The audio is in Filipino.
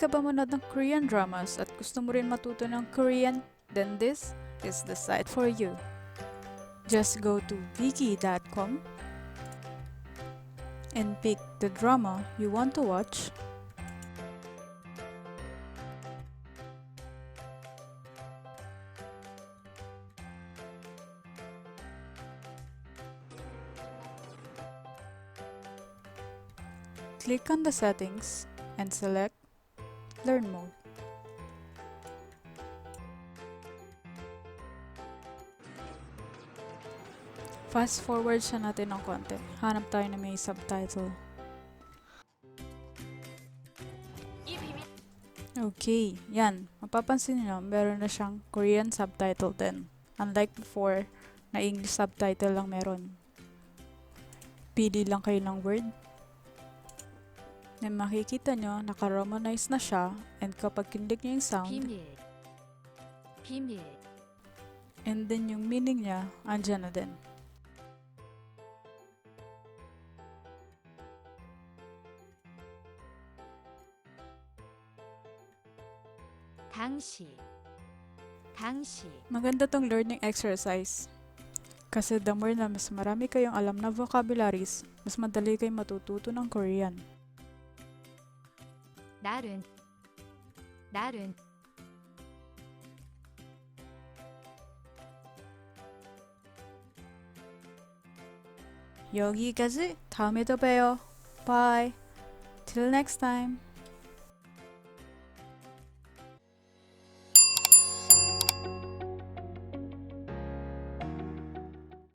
ka ba manood ng Korean dramas at gusto mo rin matuto ng Korean? Then this is the site for you. Just go to viki.com and pick the drama you want to watch. Click on the settings and select Learn Mode. Fast forward siya natin ng konti. Hanap tayo na may subtitle. Okay, yan. Mapapansin niyo, meron na siyang Korean subtitle din. Unlike before, na English subtitle lang meron. Pili lang kayo ng word. Na makikita nyo, naka-romanize na siya, and kapag kinlik nyo yung sound, 비밀 and then yung meaning niya, andyan na din. 당시 Maganda tong learning exercise. Kasi the more na mas marami kayong alam na vocabularies, mas madali kayong matututo ng Korean. 날은 여기까지. 다음에 또 봬요. Bye. Till next time.